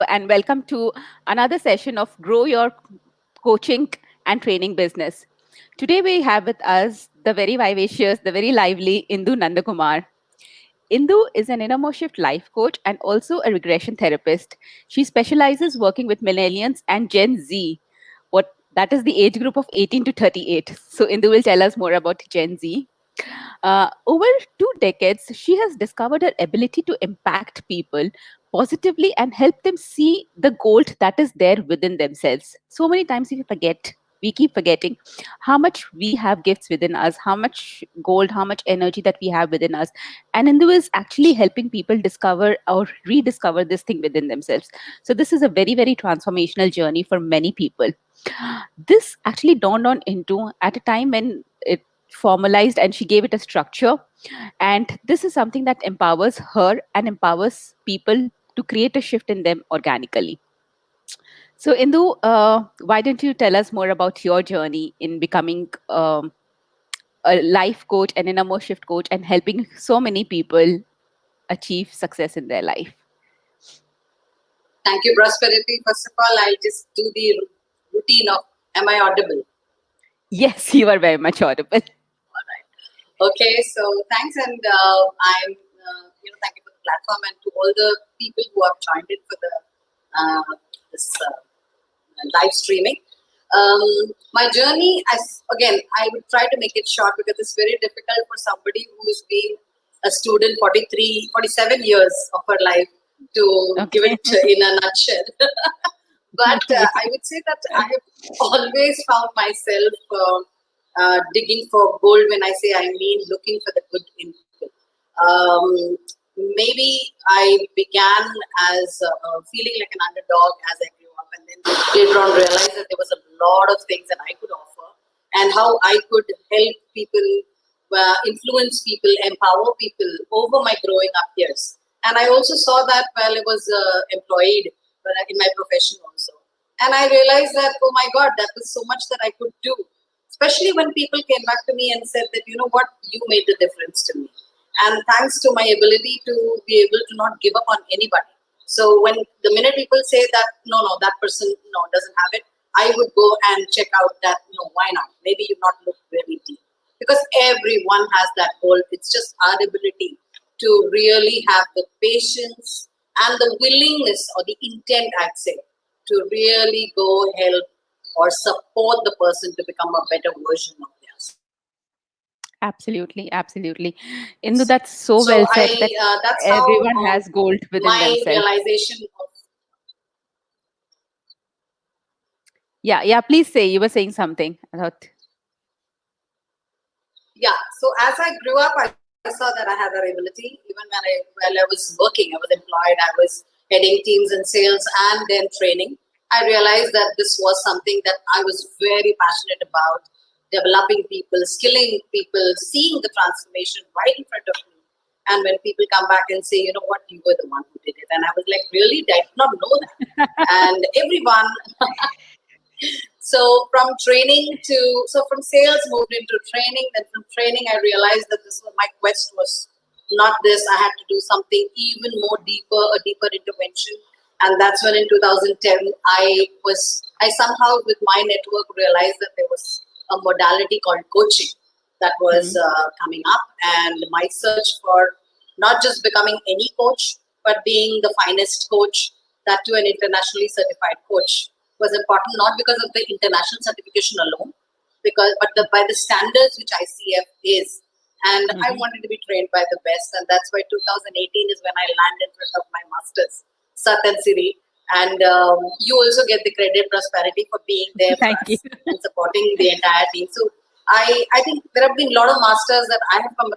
and welcome to another session of Grow Your Coaching and Training Business. Today we have with us the very vivacious, the very lively Indu Nandakumar. Indu is an inner shift life coach and also a regression therapist. She specializes working with millennials and Gen Z. What that is the age group of 18 to 38. So Indu will tell us more about Gen Z. Over 2 decades, she has discovered her ability to impact people positively and help them see the gold that is there within themselves. So many times we keep forgetting how much we have gifts within us, how much gold, how much energy that we have within us. And Indu is actually helping people discover or rediscover this thing within themselves. So this is a very, very transformational journey for many people. This actually dawned on Indu at a time when it formalized and she gave it a structure. And this is something that empowers her and empowers people to create a shift in them organically. So, Indu, why don't you tell us more about your journey in becoming a life coach and an inner shift coach and helping so many people achieve success in their life? Thank you, Prosperity. First of all, I'll just do the routine of am I audible? Yes, you are very much audible. All right. Okay, so thanks, and thank you for the platform and to all the people who have joined in for this live streaming. My journey, I would try to make it short because it's very difficult for somebody who's been a student 47 years of her life to give it in a nutshell. But I would say that I have always found myself digging for gold. When I say I mean looking for the good in people. Maybe I began as feeling like an underdog as I grew up, and then later on realized that there was a lot of things that I could offer and how I could help people, influence people, empower people over my growing up years. And I also saw that while I was employed in my profession also. And I realized that, oh my God, that was so much that I could do. Especially when people came back to me and said that, you know what, you made the difference to me. And thanks to my ability to be able to not give up on anybody. So when the minute people say that, no, that person, doesn't have it, I would go and check out that, why not? Maybe you've not looked very deep. Because everyone has that goal. It's just our ability to really have the patience and the willingness or the intent, I'd say, to really go help or support the person to become a better version of theirs. Absolutely. Indu, that's so well said that that's everyone has gold within my themselves. realization of. Yeah, please say. You were saying something. Yeah, so as I grew up, I saw that I had that ability. Even while I was working, I was employed, I was heading teams in sales and then training. I realized that this was something that I was very passionate about, developing people, skilling people, seeing the transformation right in front of me. And when people come back and say, you know what, you were the one who did it. And I was like, really? I did not know that. And everyone... So from from sales moved into training. Then from training, I realized that my quest was not this. I had to do something even more deeper, a deeper intervention. And that's when in 2010, I somehow with my network realized that there was a modality called coaching that was coming up. And my search for not just becoming any coach, but being the finest coach, that to an internationally certified coach, was important, not because of the international certification alone, but by the standards which ICF is. And I wanted to be trained by the best, and that's why 2018 is when I land in front of my masters, Sat and Siri. And you also get the credit, Prosperity, for being there for us and supporting the entire team. So I think there have been a lot of masters that I have come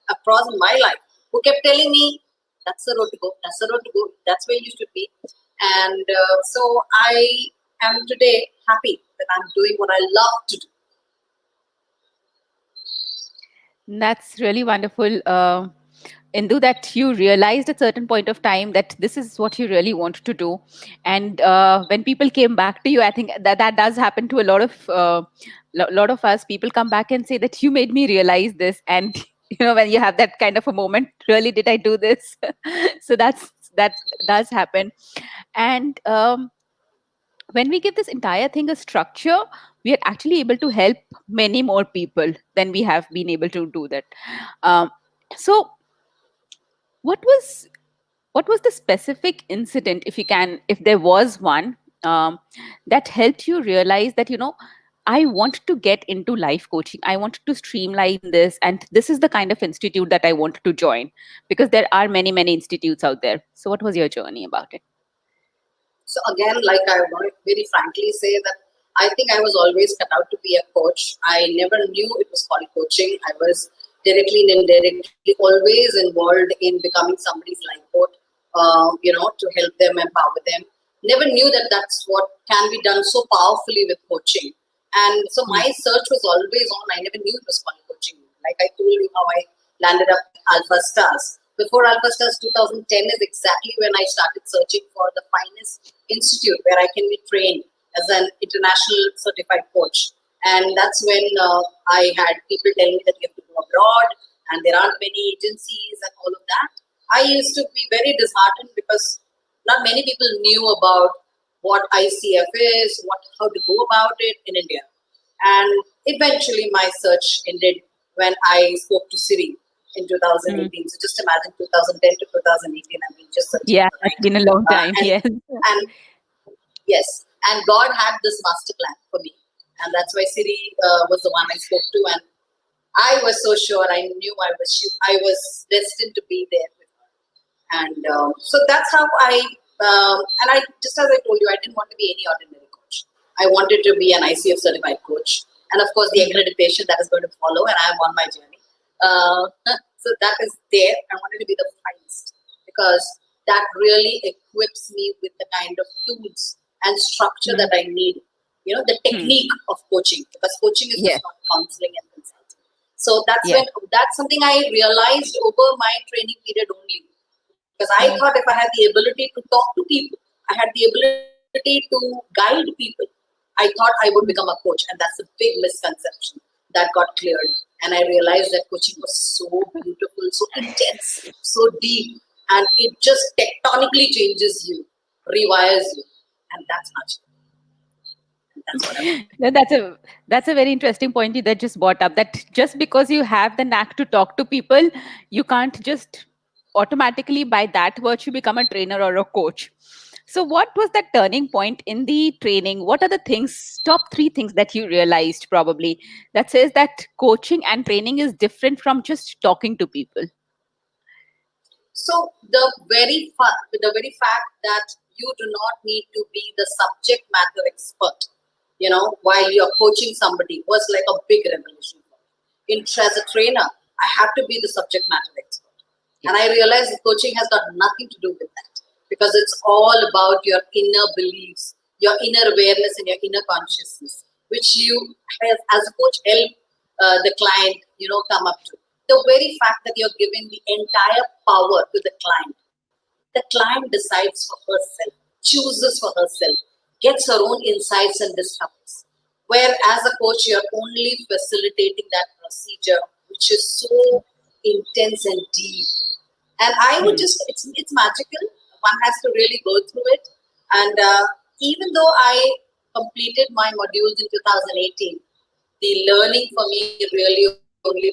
across in my life who kept telling me, that's the road to go, that's where you should be. And so I am today happy that I'm doing what I love to do. That's really wonderful. Indu, that you realized at a certain point of time that this is what you really want to do. And when people came back to you, I think that does happen to a lot of us. People come back and say that you made me realize this. And when you have that kind of a moment, really, did I do this? So that's that does happen. And when we give this entire thing a structure, we are actually able to help many more people than we have been able to do that. um, so what was what was the specific incident, if you can, if there was one, that helped you realize that, I want to get into life coaching, I wanted to streamline this, and this is the kind of institute that I wanted to join? Because there are many, many institutes out there. So what was your journey about it? So again, like I want to very frankly say that I think I was always cut out to be a coach. I never knew it was called coaching. I was directly and indirectly always involved in becoming somebody's life coach, to help them, empower them. Never knew that that's what can be done so powerfully with coaching. And so Hmm. my search was always on. I never knew it was called coaching. Like I told you how I landed up at Alpha Stars. Before Alpha Stars 2010 is exactly when I started searching for the finest institute where I can be trained as an international certified coach. And that's when I had people telling me that you have to go abroad and there aren't many agencies and all of that. I used to be very disheartened because not many people knew about what ICF is, how to go about it in India. And eventually my search ended when I spoke to Siri in Hmm. 2018. So just imagine 2010 to 2018, I've been just searching Yeah, for that's right. been a long Uh, time. and Yes. and yes, and God had this master plan for me, and that's why Siri was the one I spoke to, and I was so sure. I knew I was destined to be there with her, and so that's how and I just as I told you, I didn't want to be any ordinary coach. I wanted to be an ICF certified coach, and of course the Hmm. accreditation that is going to follow, and I'm on my journey. So that is there. I wanted to be the finest because that really equips me with the kind of tools and structure Hmm. that I need. The Hmm. technique of coaching, because coaching is Yes. just not counseling and consulting. So Yes. that's something I realized over my training period only. Because I Hmm. thought if I had the ability to talk to people, I had the ability to guide people, I thought I would become a coach. And that's a big misconception that got cleared. And I realized that coaching was so beautiful, so intense, so deep, and it just tectonically changes you, rewires you. And that's magic. And that's what I want. No, that's a very interesting point you that just brought up. That just because you have the knack to talk to people, you can't just automatically by that virtue become a trainer or a coach. So, what was that turning point in the training? What are the things, top three things that you realized probably that says that coaching and training is different from just talking to people? So the very fact that you do not need to be the subject matter expert, while you're coaching somebody was like a big revelation. As a trainer, I have to be the subject matter expert, Yeah. and I realized that coaching has got nothing to do with that because it's all about your inner beliefs, your inner awareness, and your inner consciousness, which you as a coach help the client, come up to. The very fact that you're giving the entire power to the client decides for herself, chooses for herself, gets her own insights and discoveries. Where as a coach, you're only facilitating that procedure, which is so intense and deep. And I would Hmm. it's magical. One has to really go through it. And even though I completed my modules in 2018, the learning for me really only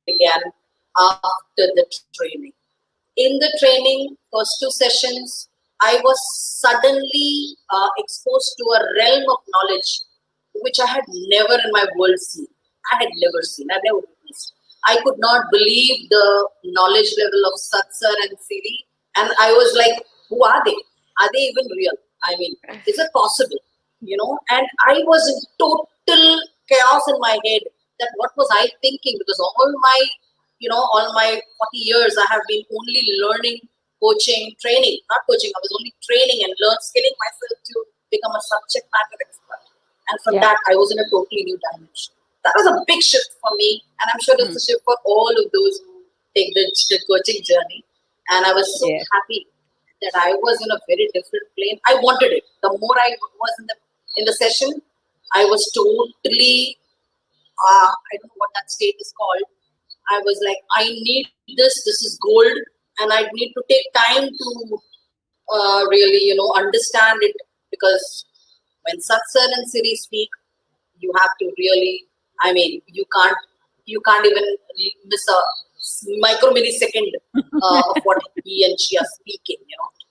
began after the training. In the training, first two sessions, I was suddenly exposed to a realm of knowledge which I had never in my world seen. I had never seen. I never witnessed. I could not believe the knowledge level of Satsar and Siri. And I was like, who are they? Are they even real? I mean, is it possible? And I was in total chaos in my head that what was I thinking? Because all my 40 years, I have been only learning, coaching, training, not coaching. I was only training and skilling myself to become a subject matter expert. And from Yeah. that, I was in a totally new dimension. That was a big shift for me. And I'm sure it's Hmm. a shift for all of those who take the coaching journey. And I was so Yeah. happy that I was in a very different plane. I wanted it. The more I was in the session, I was totally I don't know what that state is called. I was like, I need this. This is gold, and I need to take time to really, understand it, because when Satsar and Siri speak, you have to really, you can't even miss a micro millisecond of what he and she are speaking.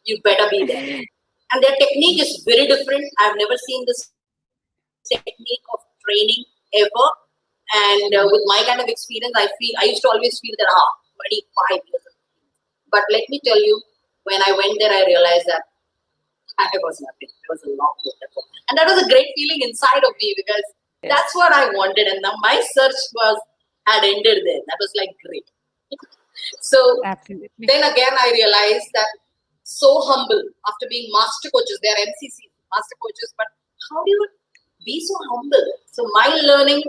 You better be there. And their technique is very different. I've never seen this technique of training ever. And with my kind of experience, I used to always feel that 25 years. But let me tell you, when I went there, I realized that I was nothing. It was a long way. And that was a great feeling inside of me, because that's what I wanted. And now my search had ended there. That was like great. So Absolutely. then again, I realized that so humble after being master coaches. They are MCC master coaches, but how do you be so humble? So my learning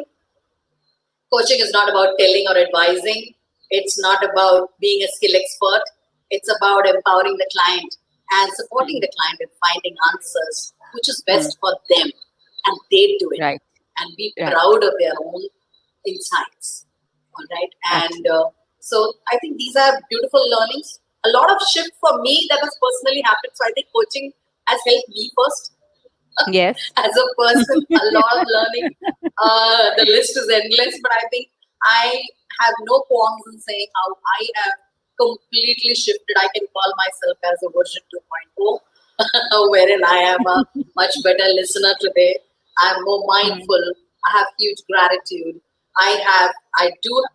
coaching is not about telling or advising. It's not about being a skill expert. It's about empowering the client and supporting the client in finding answers, which is best for them, and they do it, Right. and be Right. proud of their own insights. All right, and so I think these are beautiful learnings. A lot of shift for me that has personally happened. So I think coaching has helped me first Yes. as a person. A lot of learning. The list is endless, but I think I have no qualms in saying how I have completely shifted. I can call myself as a version 2.0, wherein I am a much better listener today. I'm more mindful. I have huge gratitude. I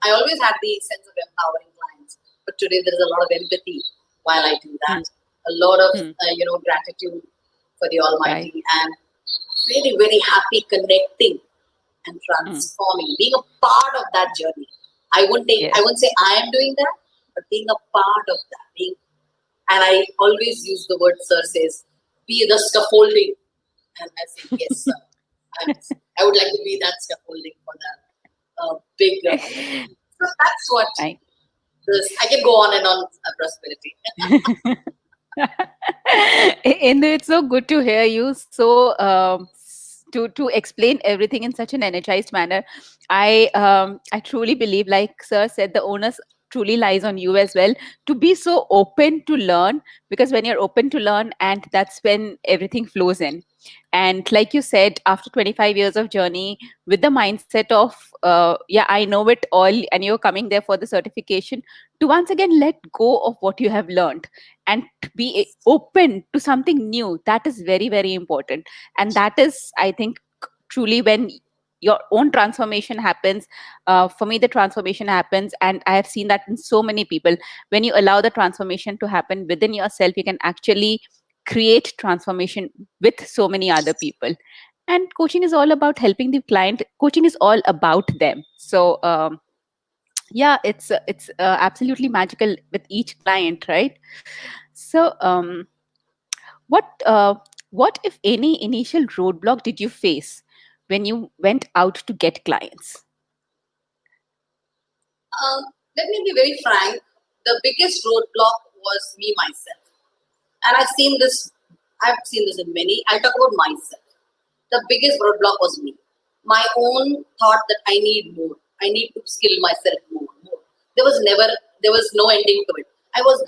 always had the sense of empowering clients, but today there is a lot of empathy while I do that. A lot of gratitude for the Almighty, and very, very happy connecting and transforming, being a part of that journey. I wouldn't say I am doing that, but being a part of that. And I always use the word Sir says, be the scaffolding. And I say, yes, sir. I would like to be that scaffolding for that big. So that's what I can go on and on prosperity. And it's so good to hear you to explain everything in such an energized manner. I truly believe, like sir said, the onus truly lies on you as well, to be so open to learn, because when you're open to learn, and that's when everything flows in. And like you said, after 25 years of journey, with the mindset of yeah, I know it all, and you're coming there for the certification, to once again let go of what you have learned and be open to something new, that is very, very important. And that is, I think, truly when your own transformation happens. For me, the transformation happens, and I have seen that in so many people. When you allow the transformation to happen within yourself, you can actually create transformation with so many other people. And coaching is all about helping the client. Coaching is all about them. So yeah, it's absolutely magical with each client, right? So what what, if any, initial roadblock did you face when you went out to get clients? Let me be very frank. The biggest roadblock was me myself, and I've seen this in many. I'll talk about myself. The biggest roadblock was me. My own thought that I need more. I need to skill myself more. There was no ending to it. I was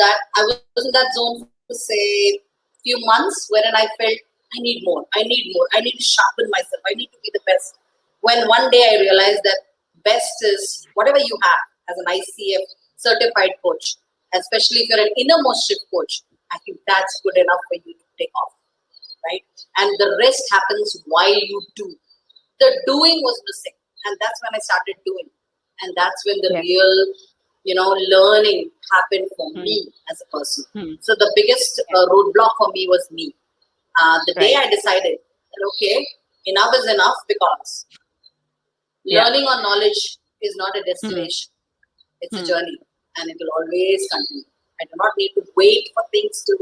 in that zone for say few months wherein I felt I need more. I need more. I need to sharpen myself. I need to be the best. When one day I realized that best is whatever you have as an ICF certified coach, especially if you're an innermost shift coach, I think that's good enough for you to take off, right? And the rest happens while you do. The doing was missing, and that's when I started doing, and that's when the real, learning happened for me as a person. So the biggest roadblock for me was me. The day I decided that okay, enough is enough, because learning or knowledge is not a destination; it's a journey, and it will always continue. I do not need to wait for things to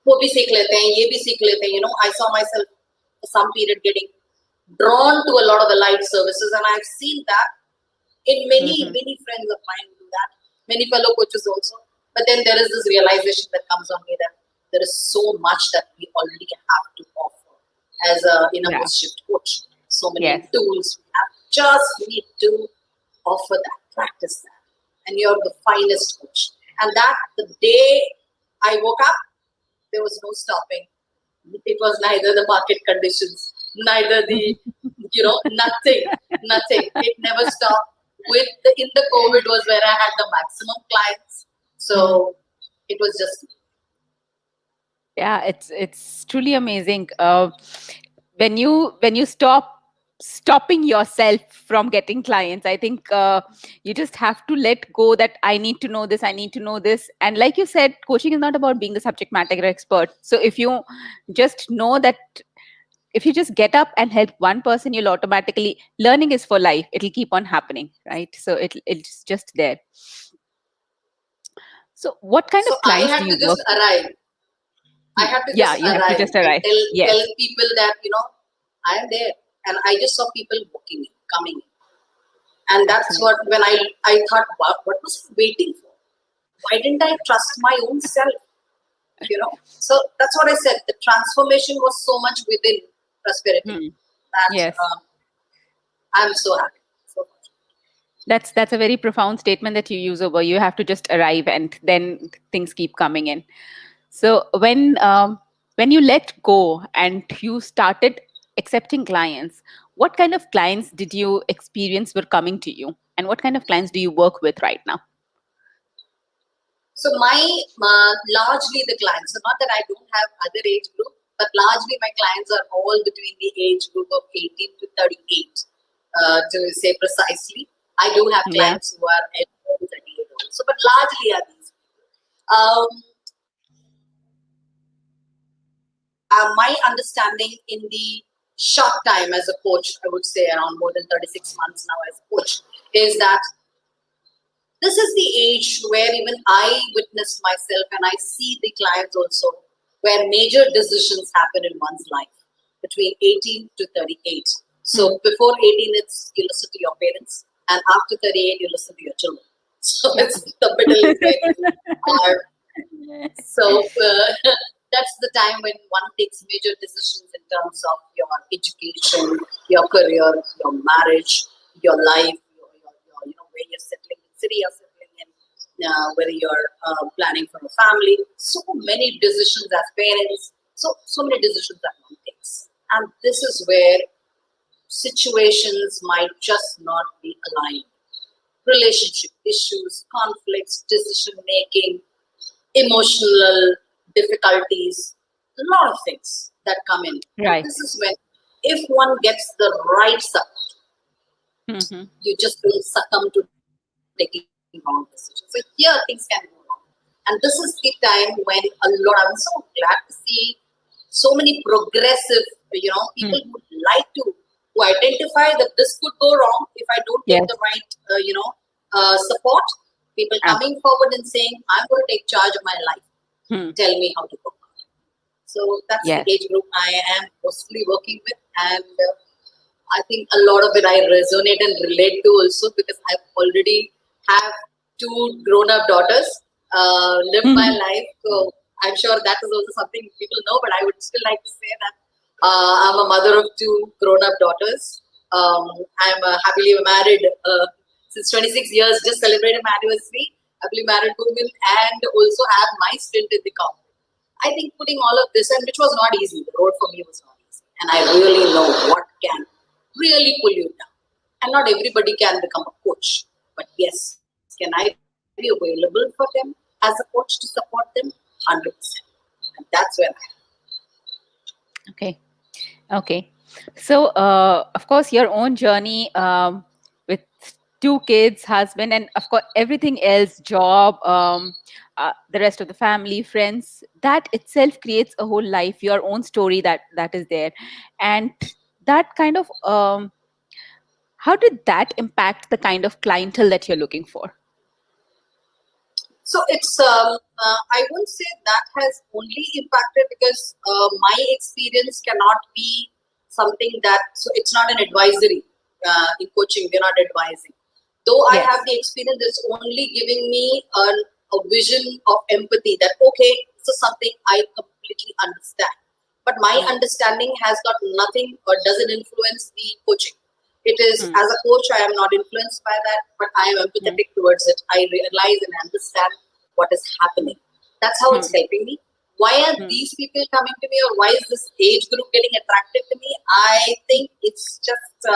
वो भी सीख लेते हैं, ये भी सीख लेते हैं. I saw myself for some period getting drawn to a lot of allied services, and I've seen that in many friends of mine who do that, many fellow coaches also. But then there is this realization that comes on me that there is so much that we already have to offer as a innermost shift coach. So many tools we have. Just need to offer that, practice that, and you're the finest coach. And that the day I woke up, there was no stopping. It was neither the market conditions, neither the, nothing. It never stopped. In the COVID was where I had the maximum clients. So it was just. Yeah, it's truly amazing. When you stopping yourself from getting clients, I think you just have to let go that I need to know this, I need to know this. And like you said, coaching is not about being the subject matter expert. So if you just know that, if you just get up and help one person, you'll automatically, learning is for life. It'll keep on happening, right? So it's just there. So what kind So of I clients had do to you just work? arrive. I had to Yeah, just you have to arrive just and arrive. Yes. tell people that, I am there. And I just saw people walking in, coming in. And that's Absolutely. what, when I thought, wow, what was I waiting for? Why didn't I trust my own self? So that's what I said. The transformation was so much within prosperity that Yes. I'm so happy. So That's a very profound statement that you use over. You have to just arrive, and then things keep coming in. So when you let go and you started accepting clients, what kind of clients did you experience were coming to you, and what kind of clients do you work with right now? So my largely the clients. So not that I don't have other age group, but largely my clients are all between the age group of 18 to 38. To say precisely, I do have Yeah. clients who are at 38 also, but largely are these people. My understanding in the short time as a coach, I would say around more than 36 months now as a coach, is that this is the age where even I witness myself and I see the clients also, where major decisions happen in one's life between 18 to 38. So before 18, it's you listen to your parents, and after 38, you listen to your children. So Yeah. it's the middle is where you are. So that's the time when one takes major decisions in terms of your education, your career, your marriage, your life, where you're settling in city you're settling in, whether you're planning for a family. So many decisions as parents. So many decisions that one takes, and this is where situations might just not be aligned. Relationship issues, conflicts, decision making, emotional difficulties, a lot of things that come in. And Right. this is when, if one gets the right support, you just don't succumb to taking wrong decisions. So here things can go wrong. And this is the time when I'm so glad to see so many progressive, people who would like to who identify that this could go wrong if I don't take Yes. the right, support. People coming forward and saying, I'm going to take charge of my life. Tell me how to go. So that's Yes. the age group I am mostly working with. And I think a lot of it I resonate and relate to also because I already have two grown-up daughters, lived my life. So I'm sure that is also something people know, but I would still like to say that I'm a mother of two grown-up daughters. I'm happily married since 26 years, just celebrated my anniversary, happily married woman, and also have my stint in the corporate. I think putting all of this, and which was not easy, the road for me was not easy. And I really know what can really pull you down. And not everybody can become a coach. But yes, can I be available for them as a coach to support them? 100%. And that's where I am. Okay. So, of course, your own journey with two kids, husband, and of course, everything else, job, the rest of the family, friends, that itself creates a whole life, your own story that is there. And that kind of, how did that impact the kind of clientele that you're looking for? So it's, I won't say that has only impacted because my experience cannot be something that, so it's not an advisory in coaching, we're not advising. Though I have the experience, it's only giving me a vision of empathy that, okay, this is something I completely understand. But my understanding has got nothing or doesn't influence the coaching. It is, as a coach, I am not influenced by that, but I am empathetic towards it. I realize and understand what is happening. That's how it's helping me. Why are Hmm. these people coming to me, or why is this age group getting attracted to me? I think it's just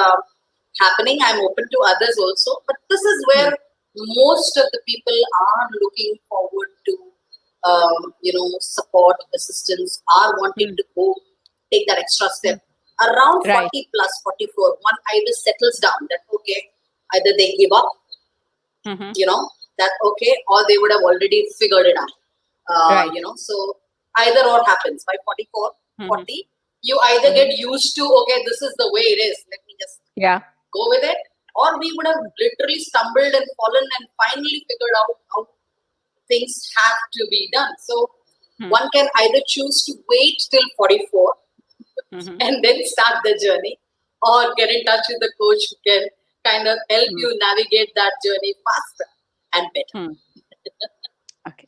happening. I'm open to others also, but this is Hmm. where most of the people are looking forward to, support, assistance, are wanting Hmm. to go take that extra Hmm. step. Around Right. 40 plus 44, one either settles down that, okay, either they give up, Hmm. that okay, or they would have already figured it out. Right. So either or happens by 44, Hmm. 40. You either Hmm. get used to, okay, this is the way it is, let me just Yeah. go with it, or we would have literally stumbled and fallen and finally figured out how things have to be done. So Hmm. one can either choose to wait till 44 Hmm. and then start the journey, or get in touch with the coach who can kind of help Hmm. you navigate that journey faster and better. Hmm. Okay.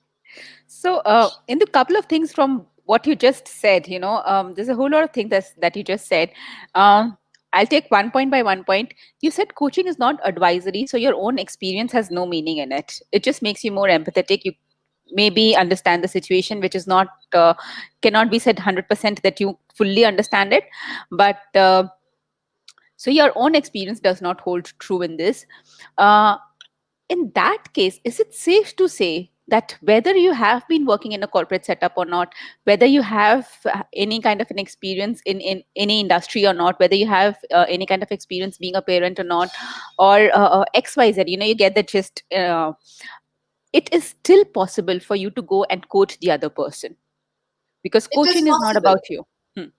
So, in the couple of things from what you just said, there's a whole lot of things that you just said. I'll take one point by one point. You said coaching is not advisory, so your own experience has no meaning in it. It just makes you more empathetic. You maybe understand the situation, which is not cannot be said 100% that you fully understand it, but so your own experience does not hold true in this. Uh, in that case, is it safe to say that whether you have been working in a corporate setup or not, whether you have any kind of an experience in any industry or not, whether you have any kind of experience being a parent or not, or XYZ, you get the gist, it is still possible for you to go and coach the other person because It is coaching is not possible. about you. Hmm.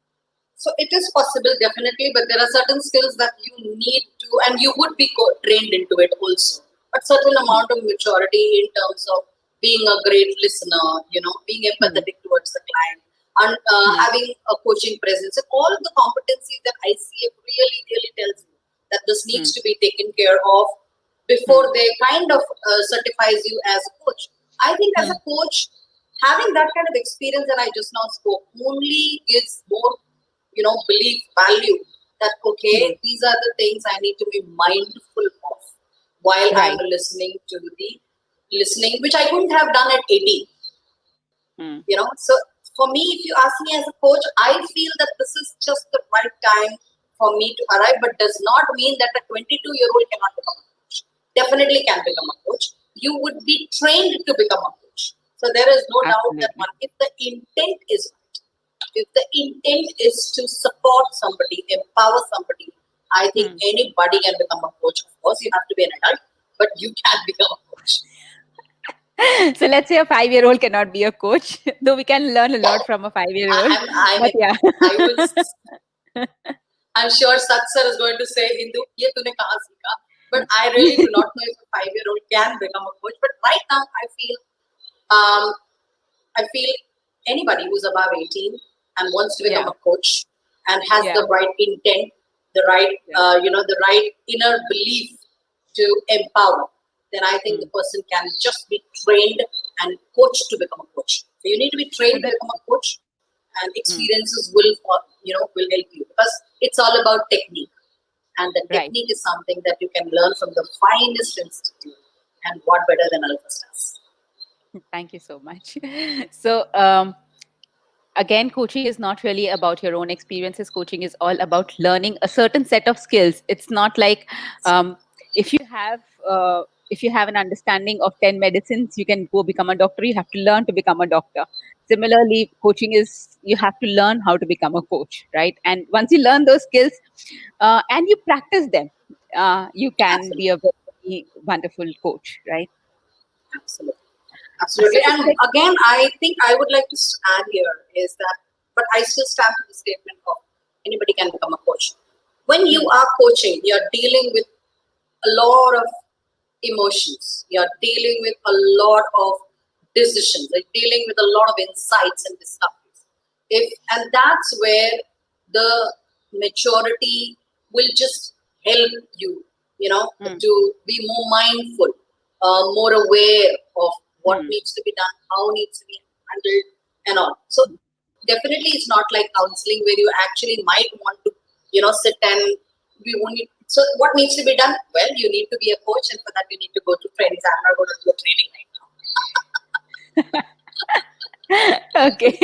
So it is possible, definitely, but there are certain skills that you need to, and you would be trained into it also. But certain Hmm. amount of maturity in terms of being a great listener, being Hmm. empathetic towards the client, and Hmm. having a coaching presence, and all of the competencies that ICF really, really tells you that this Hmm. needs to be taken care of Hmm. before they kind of certifies you as a coach. I think as Hmm. a coach, having that kind of experience that I just now spoke only gives more, belief value that, Hmm. okay, these are the things I need to be mindful of while I'm Right. listening to the listening, which I couldn't have done at 18. Hmm. So for me, if you ask me as a coach, I feel that this is just the right time for me to arrive, but does not mean that a 22-year-old cannot become a coach. Definitely can become a coach. You would be trained to become a coach. So there is no doubt that Absolutely. one, if the intent is right, if the intent is to support somebody, empower somebody, I think Hmm. anybody can become a coach. Of course, you have to be an adult, but you can become a coach. So let's say a 5-year-old cannot be a coach, though we can learn a lot from a 5-year-old. I'm But yeah. I will. I'm sure Sat sir is going to say, Indu, ye tune kahan seekha? But I really do not know if a 5-year-old can become a coach. But right now, um, I feel anybody who's above 18 and wants to become Yeah. a coach and has Yeah. the right intent, the right, Yeah. the right inner belief to empower, then I think Hmm. the person can just be trained and coached to become a coach. So you need to be So trained to that. become a coach, and Hmm. experiences will help you, because it's all about technique, and the Right. technique is something that you can learn from the finest institute, and what better than Alpha Stars. Thank you so much. So, again, coaching is not really about your own experiences. Coaching is all about learning a certain set of skills. It's not like um, if you have if you have an understanding of 10 medicines, you can go become a doctor. You have to learn to become a doctor. Similarly, coaching is you have to learn how to become a coach, right? And once you learn those skills and you practice them, you can be Absolutely. a very wonderful coach, right? Absolutely. So, Absolutely. And again, I think I would like to add here is that, but I still stand to the statement of anybody can become a coach. When you hmm, are coaching, you're dealing with a lot of emotions. You're dealing with a lot of decisions. You're dealing with a lot of insights and discoveries. And that's where the maturity will just help you, hmm, to be more mindful, more aware of what hmm. needs to be done, how needs to be handled, and all. So definitely, it's not like counseling where you actually might want to, sit and we only. So what needs to be done? Well, you need to be a coach, and for that you need to go to trainings. I'm not going to do a training right now. Okay.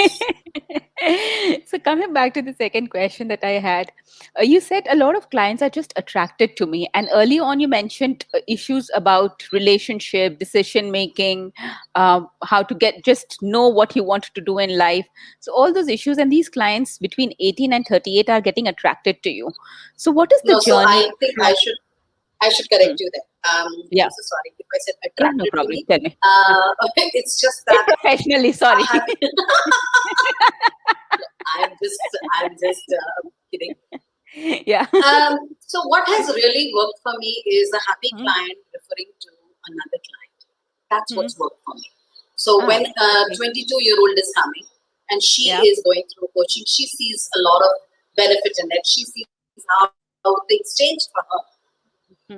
So coming back to the second question that I had, you said a lot of clients are just attracted to me, and early on you mentioned issues about relationship, decision making, how to get just know what you want to do in life. So all those issues, and these clients between 18 and 38 are getting attracted to you. So what is the No, so journey I think from? I should Hmm, correct you there. yeah, I'm so sorry if I said yeah, no attracted to problem. me. Tell me. It's just Say that professionally. Sorry. I have. I'm just kidding. Yeah. So what has really worked for me is a happy Hmm, client referring to another client. That's hmm. what's worked for me. So when Ah, a okay. 22-year-old is coming and she Yeah. is going through coaching, she sees a lot of benefit in it. She sees how things change for her.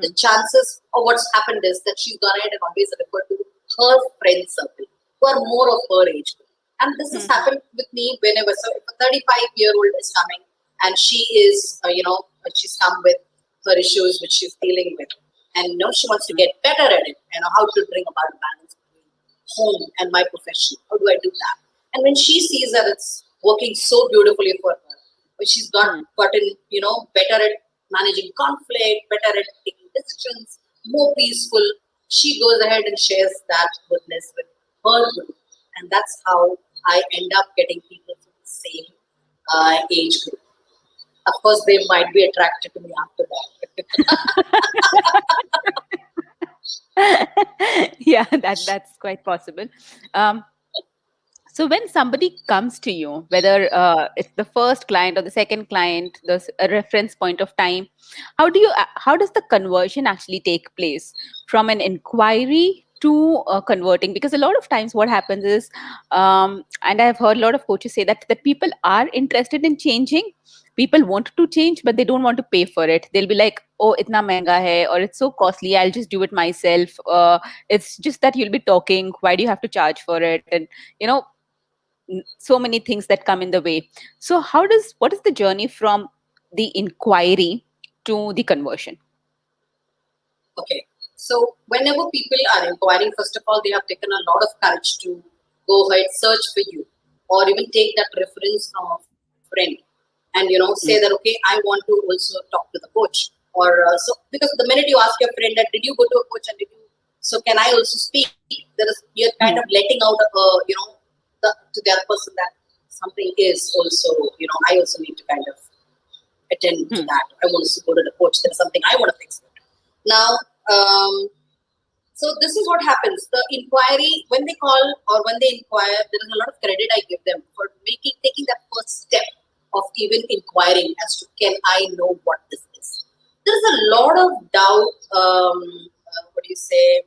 The Hmm, chances or what's happened is that she's gone ahead and always referred to her friend circle who are more of her age group. And this has hmm, hmm, happened with me whenever. So if a 35-year-old is coming and she is, she's come with her issues which she's dealing with, and she wants to get better at it, how to bring about a balance between home and my profession. How do I do that? And when she sees that it's working so beautifully for her, when she's hmm, gotten, better at managing conflict, better at taking decisions, more peaceful, she goes ahead and shares that goodness with her group. And that's how I end up getting people from the same age group. Of course, they might be attracted to me after that. yeah, that's quite possible. Um, so when somebody comes to you, whether it's the first client or the second client, a reference point of time, how does the conversion actually take place from an inquiry to converting? Because a lot of times what happens is, and I've heard a lot of coaches say that people are interested in changing. People want to change, but they don't want to pay for it. They'll be like, "Oh, itna mehanga hai, or it's so costly. I'll just do it myself. It's just that you'll be talking. Why do you have to charge for it?" And you know, so many things that come in the way. So what is the journey from the inquiry to the conversion? Okay. So whenever people are inquiring, first of all, they have taken a lot of courage to go ahead, search for you, or even take that reference from a friend, and say that Mm, okay, I want to also talk to the coach, or so because the minute you ask your friend that did you go to a coach and did you, so can I also speak? You're kind of mm, letting out to the other person that something is also I also need to kind of attend to mm, that. I want to go to the coach. There's something I want to fix. Now, um, so this is what happens. The inquiry, when they call or when they inquire, there is a lot of credit I give them for taking that first step of even inquiring as to can I know what this is. There's a lot of doubt. What do you say?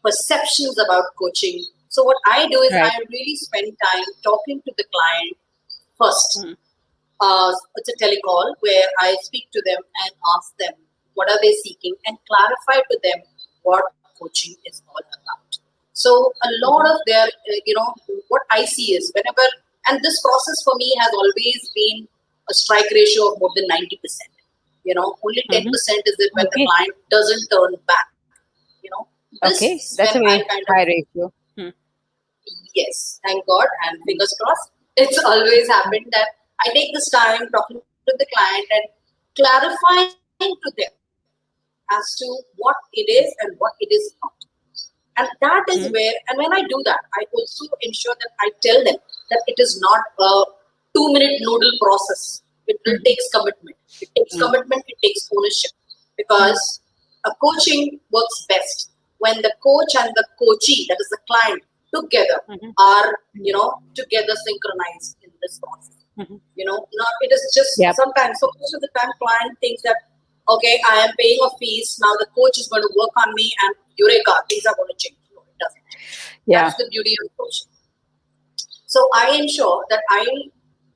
Perceptions about coaching. So what I do is right. I really spend time talking to the client first. Mm, It's a telecall where I speak to them and ask them what are they seeking and clarify to them what coaching is all about. So a lot mhm, of their, what I see is whenever, and this process for me has always been a strike ratio of more than 90%. Only mhm. 10% is it when the Okay. client doesn't turn back. You know, this Okay. is when That's a I very kind of, high ratio. Hmm, yes, thank God, and hmm, fingers crossed. It's always happened that I take this time talking to the client and clarifying to them as to what it is and what it is not. And that is hmm, where, and when I do that, I also ensure that I tell them that it is not a 2-minute noodle process. It mhm, takes commitment. It takes hmm, commitment, it takes ownership. hmm, Because a coaching works best when the coach and the coachee, that is the client, together mhm, are, mhm, together synchronized in this process. mhm. Not it is just Yep. sometimes. So most of the time, client thinks that okay, I am paying a fees now. The coach is going to work on me, and eureka, things are going to change. No, it doesn't change. Yeah. That's the beauty of coaching. So I ensure that I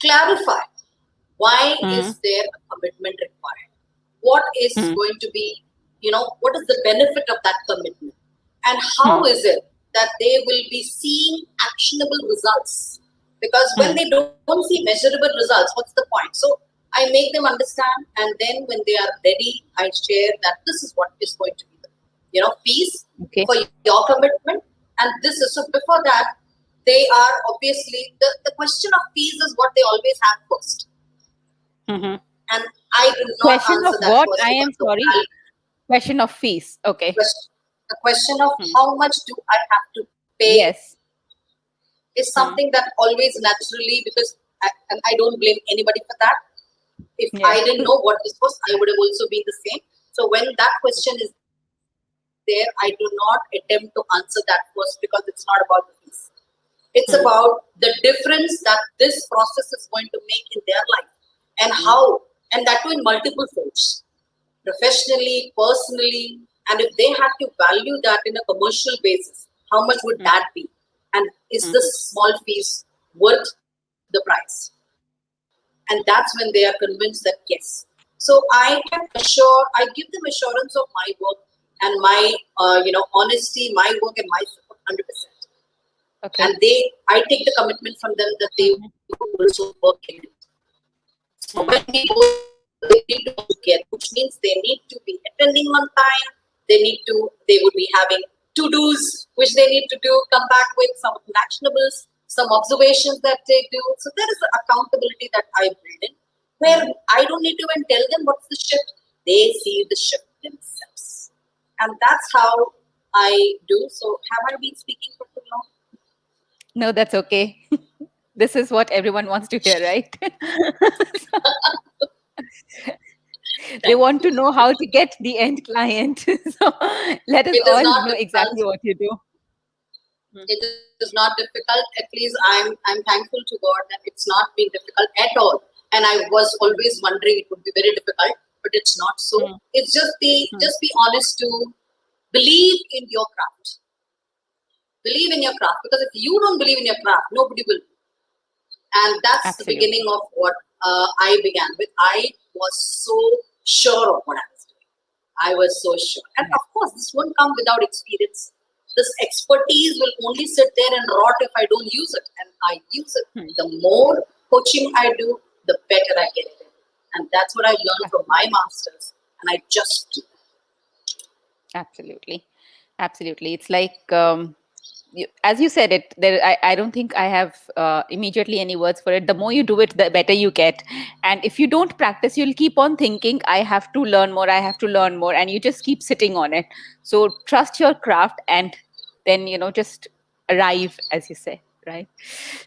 clarify why Hmm, is there a commitment required? What is hmm, going to be, what is the benefit of that commitment? And how hmm, is it that they will be seeing actionable results? Because when hmm, they don't see measurable results, what's the point? So I make them understand, and then when they are ready, I share that this is what is going to be the, piece okay. for your commitment, and this is so. Before that, they are obviously, the question of fees is what they always have first. Mm-hmm. And I do not Question answer of that what? first I am because sorry. Question of fees. Okay. the question of how much do I have to pay Yes. is something that always naturally, because and I don't blame anybody for that. If I didn't know what this was, I would have also been the same. So when that question is there, I do not attempt to answer that first because it's not about the fees. It's about the difference that this process is going to make in their life and how, and that too in multiple folds, professionally, personally, and if they have to value that in a commercial basis, how much would that be? And is the small fees worth the price? And that's when they are convinced that yes. So I can assure, I give them assurance of my work and my, honesty, my work and my support 100%. Okay. And I take the commitment from them that they would also work in it. So when we both agree to work together, which means they need to be attending on time, they would be having to-dos, which they need to do, come back with some actionables, some observations that they do. So there is an accountability that I build in, where I don't need to even tell them what's the shift. They see the shift themselves. And that's how I do. So have I been speaking for too long? No, that's okay. This is what everyone wants to hear, right? They want to know how to get the end client. So let us It is all not know difficult. exactly what you do. It is not difficult. At least I'm thankful to God that it's not been difficult at all. And I was always wondering it would be very difficult, but it's not so. It's just be honest to believe in your craft. Believe in your craft, because if you don't believe in your craft, nobody will. And that's the Absolutely. beginning of what I began with. I was so sure of what I was doing. I was so sure. And of course, this won't come without experience. This expertise will only sit there and rot if I don't use it. And I use it. The more coaching I do, the better I get it. And that's what I learned from my masters. And I just do. Absolutely. Absolutely. It's like, as you said it, I don't think I have immediately any words for it. The more you do it, the better you get. And if you don't practice, you'll keep on thinking, I have to learn more, I have to learn more. And you just keep sitting on it. So trust your craft and then, just arrive, as you say, right?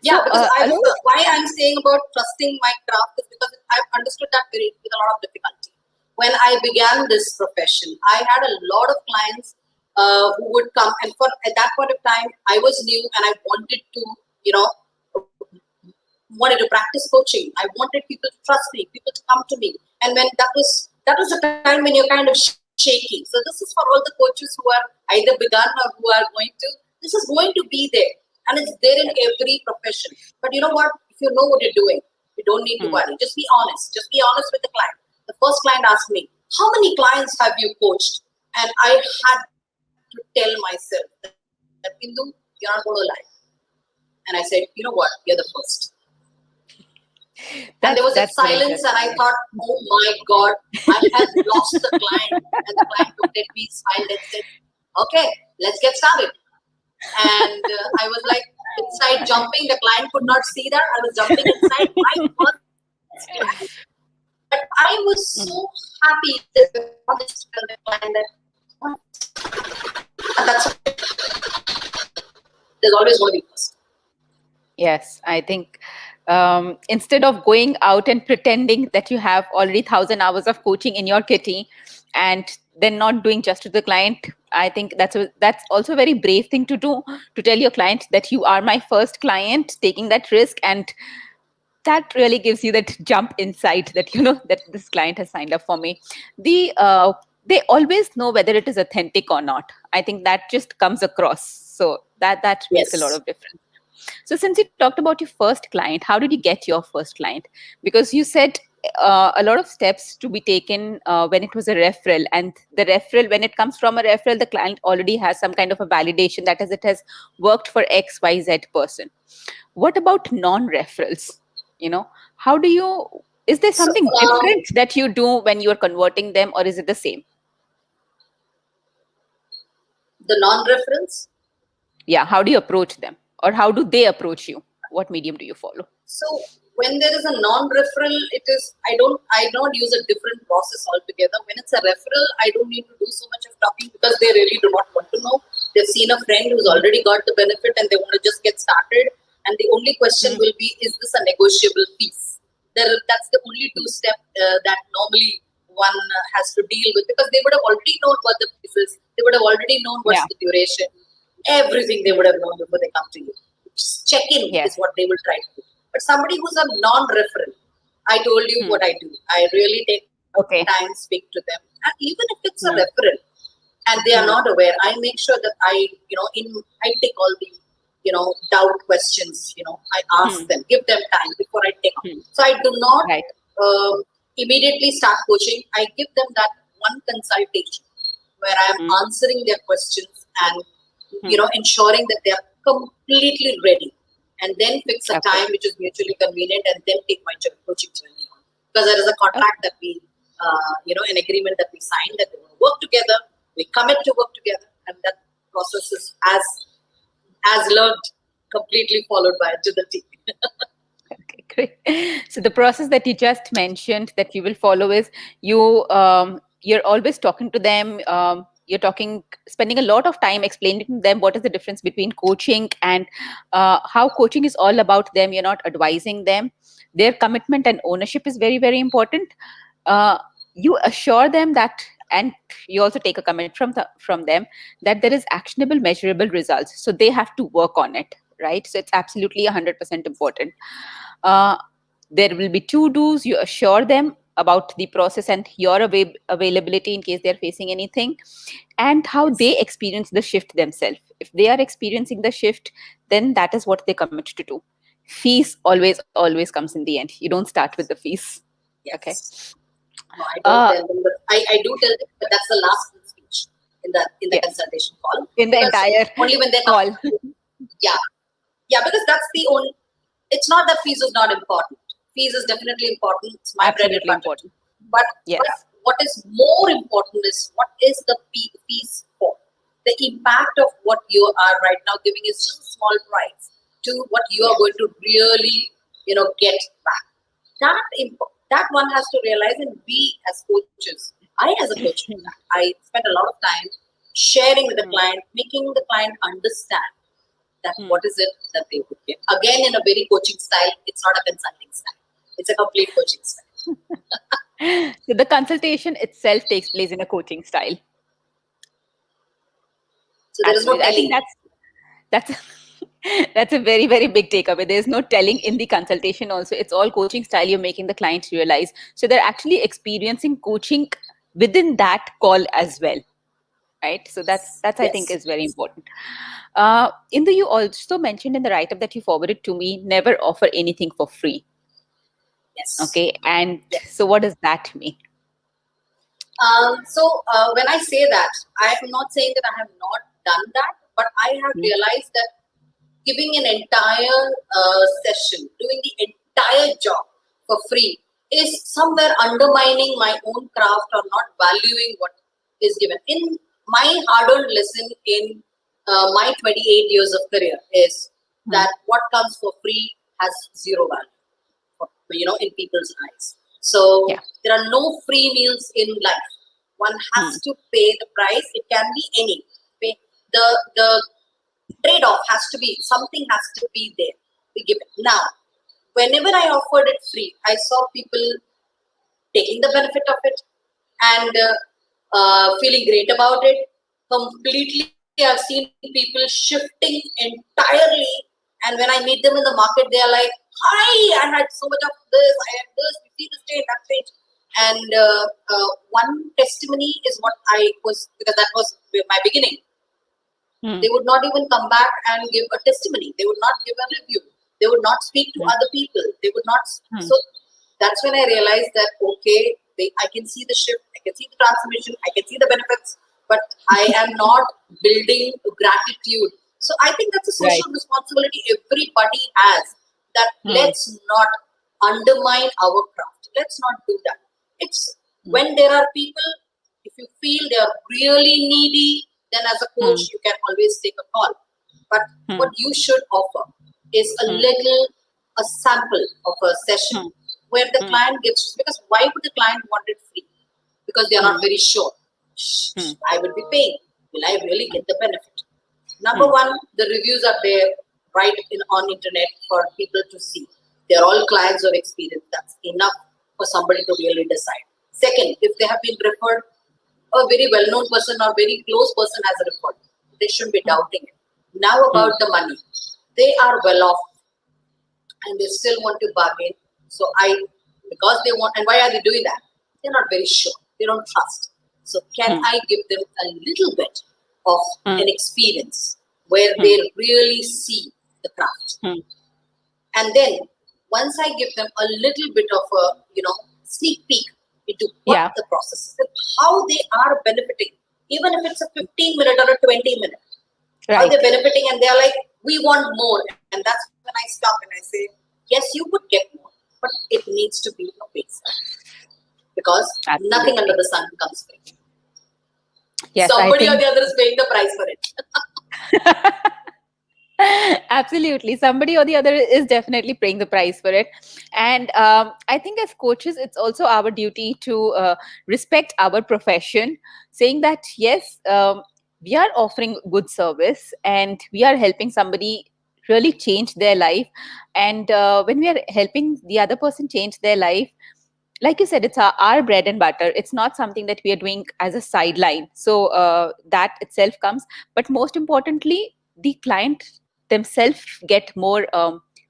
Yeah, So, because why I'm saying about trusting my craft is because I've understood that with a lot of difficulty. When I began this profession, I had a lot of clients who would come, and at that point of time, I was new and I wanted to, wanted to practice coaching. I wanted people to trust me, people to come to me, and when that was a time when you're kind of shaky. So this is for all the coaches who are either begun or who are going to. This is going to be there. And it's there in every profession. But you know what? If you know what you're doing, you don't need to worry. Just be honest. Just be honest with the client. The first client asked me, how many clients have you coached? And I had to tell myself that Indu, you're not going to lie. And I said, you know what? You're the first. And there was a silence, and I thought, oh my God, I have lost the client. And the client looked at me, smiled, and said, okay, let's get started. And I was like inside jumping. The client could not see that. I was jumping inside my first client. But I was so happy that the honest to the client that that's there's always going to be first. yes, I think instead of going out and pretending that you have already 1,000 hours of coaching in your kitty and then not doing justice to the client, I think that's also a very brave thing to do, to tell your client that you are my first client, taking that risk, and that really gives you that jump inside that that this client has signed up for me. They always know whether it is authentic or not. I think that just comes across, so that makes a lot Yes. of difference. So since you talked about your first client, how did you get your first client? Because you said a lot of steps to be taken when it was a referral, and the referral, when it comes from a referral, the client already has some kind of a validation that is, it has worked for XYZ person. What about non-referrals? How do you, is there So something different that you do when you are converting them, or is it the same? the non-reference. Yeah, how do you approach them? or how do they approach you? What medium do you follow? So when there is a non-referral, I don't use a different process altogether. When it's a referral, I don't need to do so much of talking because they really do not want to know. They've seen a friend who's already got the benefit and they want to just get started. And the only question will be, is this a negotiable piece? That's the only two-step that normally one has to deal with, because they would have already known what the piece is. They would have already known what's the duration. Everything they would have known before they come to you. Just check-in is what they will try to do. But somebody who's a non-referral, I told you what I do. I really take time, speak to them. And even if it's a referral and they are not aware, I make sure that I take all the, doubt questions, I ask them, give them time before I take on. So I do not immediately start coaching. I give them that one consultation where I am answering their questions and, ensuring that they are completely ready. And then fix a time which is mutually convenient, and then take my coaching journey on. Because there is a contract that we, an agreement that we signed that we will work together, we commit to work together, and that process is as learned, completely followed by to the T. Okay, great. So the process that you just mentioned that you will follow is you're always talking to them. You're spending a lot of time explaining to them what is the difference between coaching and how coaching is all about them. You're not advising them. Their commitment and ownership is very, very important. You assure them that, and you also take a commit from them that there is actionable, measurable results. So they have to work on it, right? So it's absolutely 100% important. There will be two do's. You assure them about the process and your availability in case they're facing anything, and how they experience the shift themselves. If they are experiencing the shift, then that is what they commit to do. Fees always comes in the end. You don't start with the fees. Yes. Okay. No, I don't tell them, but I do tell them, but that's the last speech in the consultation call. In the entire only when they call. Yeah, because that's the only. It's not that fees is not important. Fees is definitely important. It's my bread and butter. Important. But what is more important is what is the fees for? The impact of what you are right now giving is just a small price to what you are going to really, get back. That one has to realize, and we as coaches, I as a coach, I spend a lot of time sharing with the client, making the client understand that what is it that they would get. Again, in a very coaching style, it's not a consulting style. It's a complete coaching style. So the consultation itself takes place in a coaching style. So there is no telling. I think that's a very, very big takeaway. There's no telling in the consultation also. It's all coaching style. You're making the client realize. So they're actually experiencing coaching within that call as well. Right? So that's I think is very important. Indu, you also mentioned in the write-up that you forwarded to me, never offer anything for free. Yes. Okay. And so what does that mean? So when I say that, I am not saying that I have not done that, but I have realized that giving an entire session, doing the entire job for free is somewhere undermining my own craft or not valuing what is given. In my hard-earned lesson in my 28 years of career is that what comes for free has zero value, in people's eyes. So there are no free meals in life. One has to pay the price. It can be any. The trade-off has to be, something has to be there. We give it. Now, whenever I offered it free, I saw people taking the benefit of it and feeling great about it. Completely, I've seen people shifting entirely. And when I meet them in the market, they are like, hi, I had so much of this, I had this, we see this change, that change. And one testimony is what I was, because that was my beginning. They would not even come back and give a testimony. They would not give a review. They would not speak to other people. They would not. So that's when I realized that, okay, I can see the shift. I can see the transformation. I can see the benefits. But I am not building gratitude. So I think that's a social responsibility everybody has. That let's not undermine our craft. Let's not do that. It's when there are people, if you feel they are really needy, then as a coach, you can always take a call. But what you should offer is a sample of a session where the client gets, because why would the client want it free? Because they are not very sure. I will be paying. Will I really get the benefit? Number one, the reviews are there right on internet for people to see. They're all clients of experience. That's enough for somebody to really decide. Second, if they have been referred, a very well-known person or very close person has referred, they shouldn't be doubting it. Now about the money. They are well off and they still want to bargain. So because they want, and why are they doing that? They're not very sure. They don't trust. So can I give them a little bit of an experience where they really see the craft? And then once I give them a little bit of a, sneak peek into what the process is and how they are benefiting, even if it's a 15-minute or a 20-minute, how they're benefiting, and they're like, we want more. And that's when I stop and I say, yes, you would get more, but it needs to be a base. Because nothing under the sun comes free. Yes, somebody or the other is paying the price for it. Absolutely. Somebody or the other is definitely paying the price for it. And I think as coaches, it's also our duty to respect our profession, saying that, yes, we are offering good service and we are helping somebody really change their life. And when we are helping the other person change their life, like you said, it's our bread and butter. It's not something that we are doing as a sideline. So that itself comes. But most importantly, the client themselves get more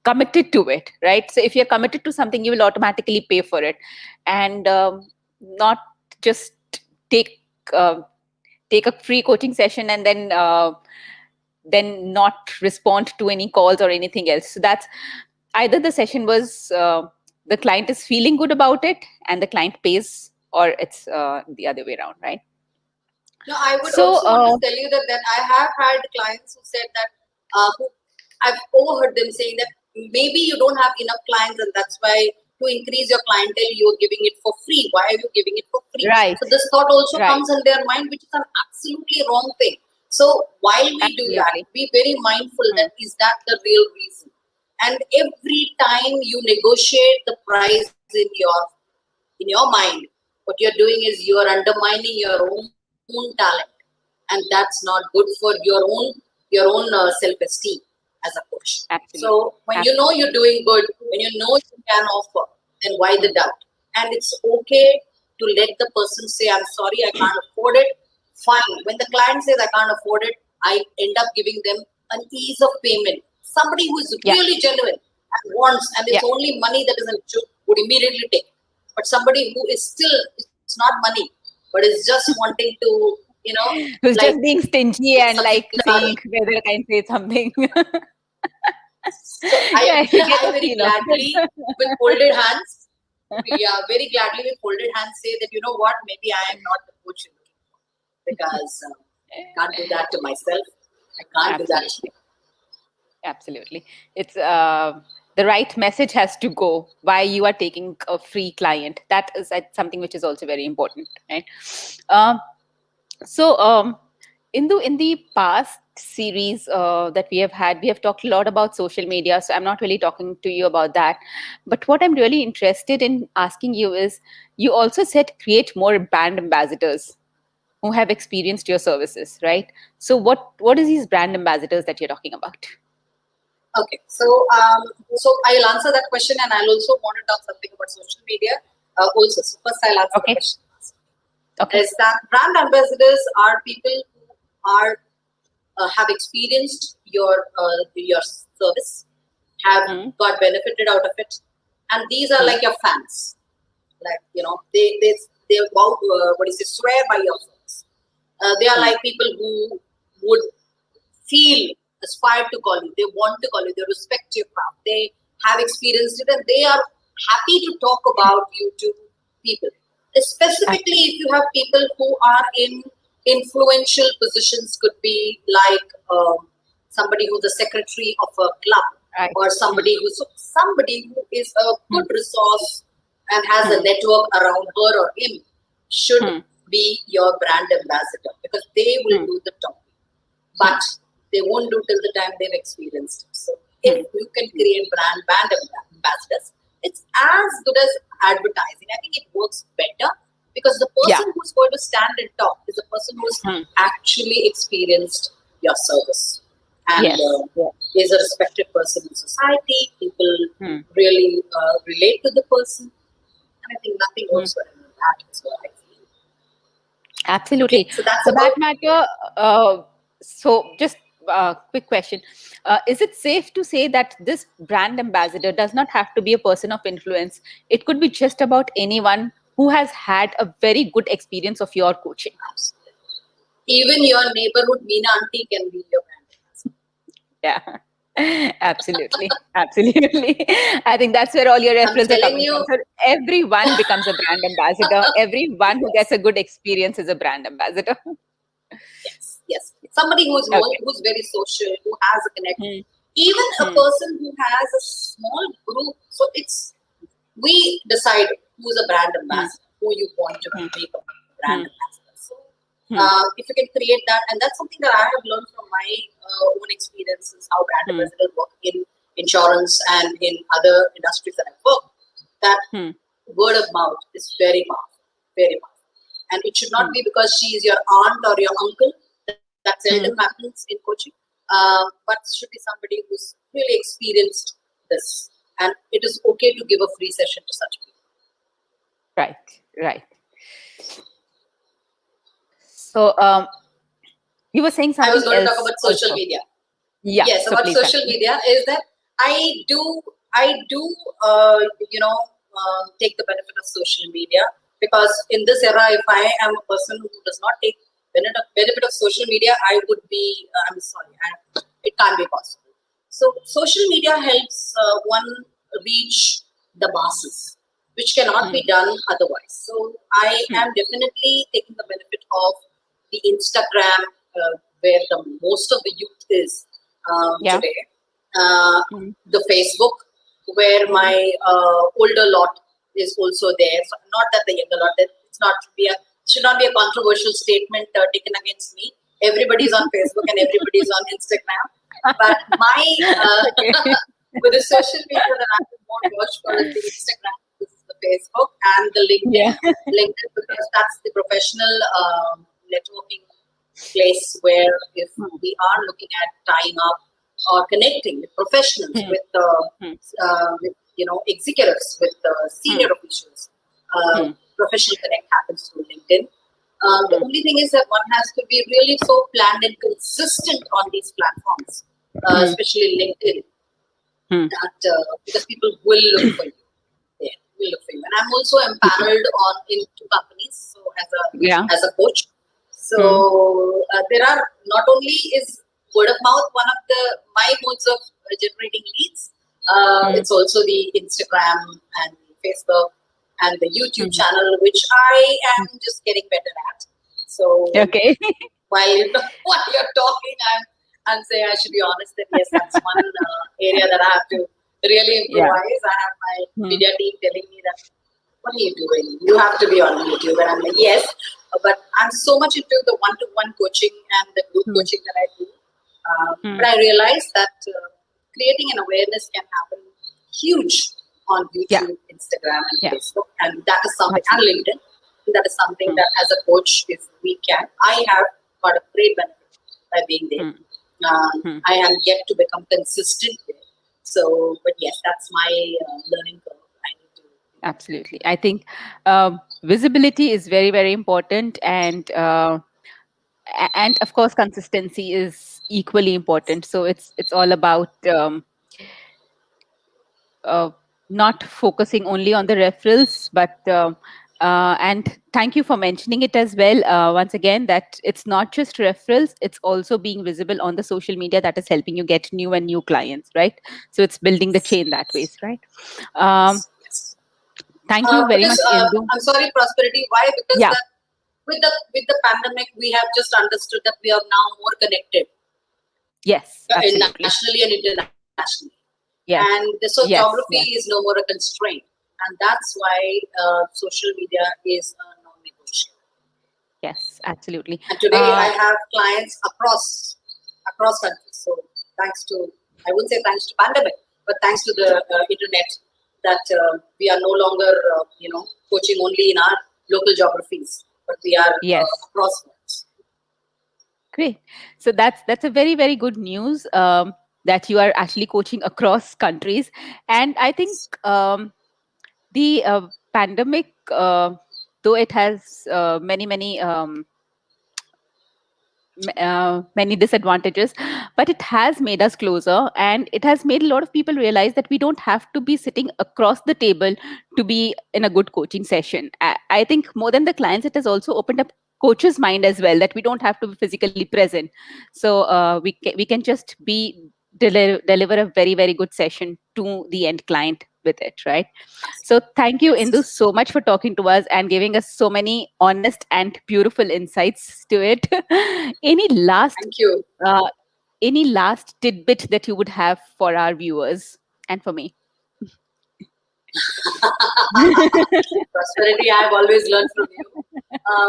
committed to it, right? So if you're committed to something, you will automatically pay for it, and not just take a free coaching session and then not respond to any calls or anything else. So that's either the session was the client is feeling good about it and the client pays, or it's the other way around, right? No, I would also want to tell you that I have had clients who said that I've overheard them saying that maybe you don't have enough clients and that's why to increase your clientele you are giving it for free. Why are you giving it for free? Right. So this thought also comes in their mind, which is an absolutely wrong thing. So while we do that, be very mindful that is that the real reason. And every time you negotiate the price in your mind, what you're doing is you are undermining your own talent, and that's not good for your own self-esteem as a coach. Absolutely. So when you know you're doing good, when you know you can offer, then why the doubt? And it's okay to let the person say, I'm sorry, I can't afford it. Fine. When the client says I can't afford it, I end up giving them an ease of payment. Somebody who is really genuine and wants, and it's only money that is an issue, would immediately take. But somebody who is still, it's not money, but is just wanting to, who's just being stingy and like seeing whether I can say something. So I very gladly with folded hands, very gladly with folded hands say that, you know what, maybe I am not the coach you're looking for, because I can't do that to myself. I can't do that to you. Absolutely. It's the right message has to go why you are taking a free client. That is something which is also very important, right? So in the past series that we have had, we have talked a lot about social media, so I'm not really talking to you about that. But what I'm really interested in asking you is, you also said create more brand ambassadors who have experienced your services, right? So what is these brand ambassadors that you're talking about? Okay, so I'll answer that question, and I'll also want to talk something about social media also. So first, I'll answer the question. Okay. Is that brand ambassadors are people who are have experienced your service, have got benefited out of it, and these are like your fans. Like, they swear by your service. They are like people who would feel aspire to call you. They want to call you. They respect your craft. They have experienced it, and they are happy to talk about you to people. Specifically, if you have people who are in influential positions, could be like somebody who's the secretary of a club, or somebody who is a good resource and has a network around her or him, should be your brand ambassador, because they will do the talking. But they won't do till the time they've experienced it. So if you can create brand ambassadors, it's as good as advertising. I think it works better because the person who's going to stand and talk is the person who's actually experienced your service and is a respected person in society. People really relate to the person, and I think nothing works better than that is what I feel. Absolutely. Okay, so that's For that about matter, so just quick question. Is it safe to say that this brand ambassador does not have to be a person of influence? It could be just about anyone who has had a very good experience of your coaching. even your neighborhood Meena auntie can be your brand ambassador. Yeah, absolutely. Absolutely. I think that's where all your I'm referrals are telling coming you, from. So everyone becomes a brand ambassador. Everyone who gets a good experience is a brand ambassador. yes. Somebody who's Okay. who's very social, who has a connect. Even a person who has a small group. So it's we decide who's a brand ambassador, who you want to make a brand ambassador. So if you can create that, and that's something that I have learned from my own experiences, how brand ambassadors work in insurance and in other industries that I've worked, that word of mouth is very powerful, very powerful. And it should not be because she is your aunt or your uncle. That seldom happens in coaching. But should be somebody who's really experienced this. And it is okay to give a free session to such people. Right. So you were saying something I was going to talk else about social also. media. Yeah. Yes, so about please social continue. media is that I do take the benefit of social media, because in this era, if I am a person who does not take benefit of social media, I would be, I'm sorry, it can't be possible. So social media helps one reach the masses, which cannot be done otherwise. So I am definitely taking the benefit of the Instagram, where the most of the youth is today. The Facebook, where my older lot is also there. So not that the younger lot, should not be a controversial statement taken against me. Everybody's on Facebook and everybody's on Instagram. But my with the social media that I have more watched for is the Instagram, the Facebook, and the LinkedIn. LinkedIn, because that's the professional networking place where if we are looking at tying up or connecting with professionals, with executives, with senior officials, professional connect happens through LinkedIn. The only thing is that one has to be really so planned and consistent on these platforms, especially LinkedIn, that because people will look for you. Yeah, will look for you. And I'm also empaneled in 2 companies, so as a coach. So there are not only is word of mouth one of my modes of generating leads. It's also the Instagram and Facebook and the YouTube channel, which I am just getting better at. So while you're talking, I'm saying I should be honest that yes, that's one area that I have to really improvise. I have my media team telling me that, what are you doing? You have to be on YouTube. And I'm like, yes, but I'm so much into the one-to-one coaching and the group coaching that I do. But I realized that creating an awareness can happen huge on YouTube, Instagram, and Facebook. And that is something, and LinkedIn. That is something that as a coach, if we can, I have got a great benefit by being there. I am yet to become consistent there. So, but yes, that's my learning curve. I need to. Absolutely. I think visibility is very, very important, and of course, consistency is equally important. So it's all about not focusing only on the referrals, but and thank you for mentioning it as well. Once again, that it's not just referrals; it's also being visible on the social media that is helping you get new clients, right? So it's building the chain that way, right? Thank you very Because much, Indu. I'm sorry, Prosperity. Why? Because Yeah. With the pandemic, we have just understood that we are now more connected. Yes, absolutely. Nationally and internationally. Yes. And so geography is no more a constraint. And that's why social media is non-negotiable. Yes, absolutely. And today I have clients across across countries. So thanks to, I wouldn't say thanks to pandemic, but thanks to the internet, that we are no longer, coaching only in our local geographies, but we are Yes. across worlds. Great. So that's a very, very good news, that you are actually coaching across countries. And I think the pandemic, though it has many disadvantages, but it has made us closer, and it has made a lot of people realize that we don't have to be sitting across the table to be in a good coaching session. I think more than the clients, it has also opened up coach's mind as well, that we don't have to be physically present. So we can just deliver a very, very good session to the end client with it, right? So thank you, Indu, Yes. so much for talking to us and giving us so many honest and beautiful insights to it. any last Thank you. uh, any last tidbit that you would have for our viewers and for me? Prosperity, I have always learned from you.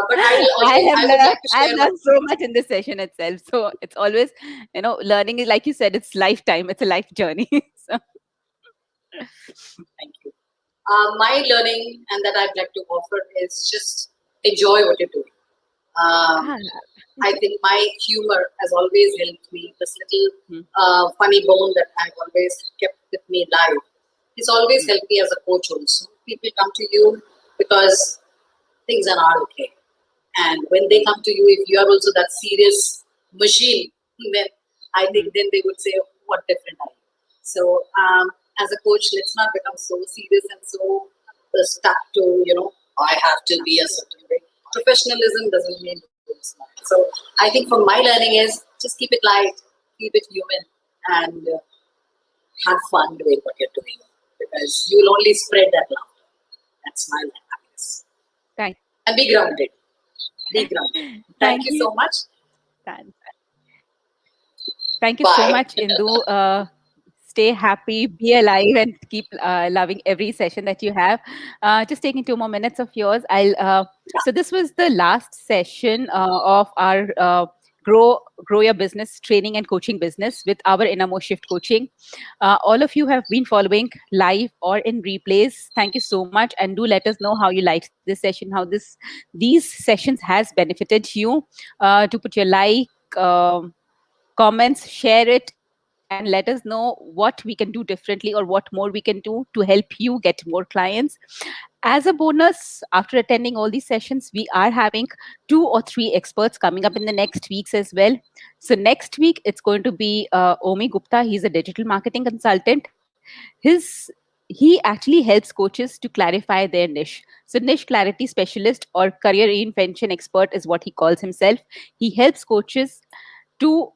But I would like to I have share one. learned so much in this session itself. So it's always, learning is, like you said, it's lifetime. It's a life journey. So Thank you. My learning and that I'd like to offer is just enjoy what you're doing. Um, ah, I think my humor has always helped me. This little hmm, funny bone that I've always kept with me live. It's always hmm, helped me as a coach also. People come to you because things are not okay. And when they come to you, if you are also that serious machine, then I hmm. think then they would say, what different are you? So as a coach, let's not become so serious and so stuck to, I have to be a certain way. Professionalism doesn't mean being smart. So I think from my learning is just keep it light, keep it human, and have fun doing what you're doing, because you'll only spread that laughter, that smile, that happiness. Thank, And be grounded. Be grounded. Thank thank you you. so much. Thank thank you so Bye. much, Indu. Stay happy, be alive, and keep loving every session that you have. Just taking 2 more minutes of yours. So this was the last session of our grow your business training and coaching business with our Innermost Shift coaching. All of you have been following live or in replays. Thank you so much, and do let us know how you liked this session, how these sessions has benefited you. To put your comments, share it, and let us know what we can do differently or what more we can do to help you get more clients. As a bonus, after attending all these sessions, we are having 2 or 3 experts coming up in the next weeks as well. So next week, it's going to be Omi Gupta. He's a digital marketing consultant. He actually helps coaches to clarify their niche. So niche clarity specialist or career reinvention expert is what he calls himself. He helps coaches to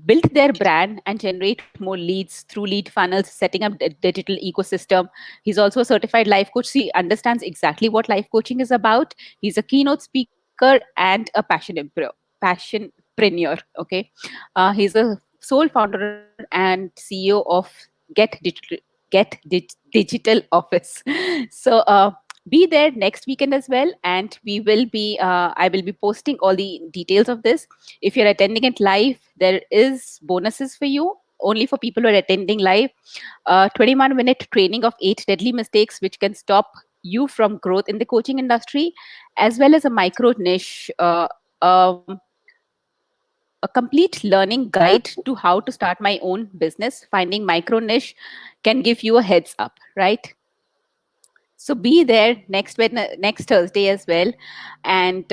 build their brand and generate more leads through lead funnels, setting up a digital ecosystem. He's also a certified life coach. So he understands exactly what life coaching is about. He's a keynote speaker and a passionpreneur. Okay, he's a sole founder and CEO of Get Digital Digital Office. So be there next weekend as well, and I will be posting all the details of this. If you're attending it live, there is bonuses for you, only for people who are attending live. 21-minute training of 8 deadly mistakes which can stop you from growth in the coaching industry, as well as a micro niche, um, a complete learning guide to how to start my own business. Finding micro niche can give you a heads up, right? So be there next Thursday as well. And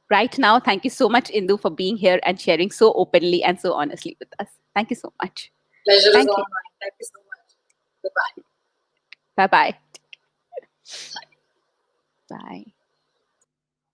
right now, thank you so much, Indu, for being here and sharing so openly and so honestly with us. Thank you so much. Pleasure is Thank all you. mine. Thank you so much. Goodbye. Bye bye. Bye.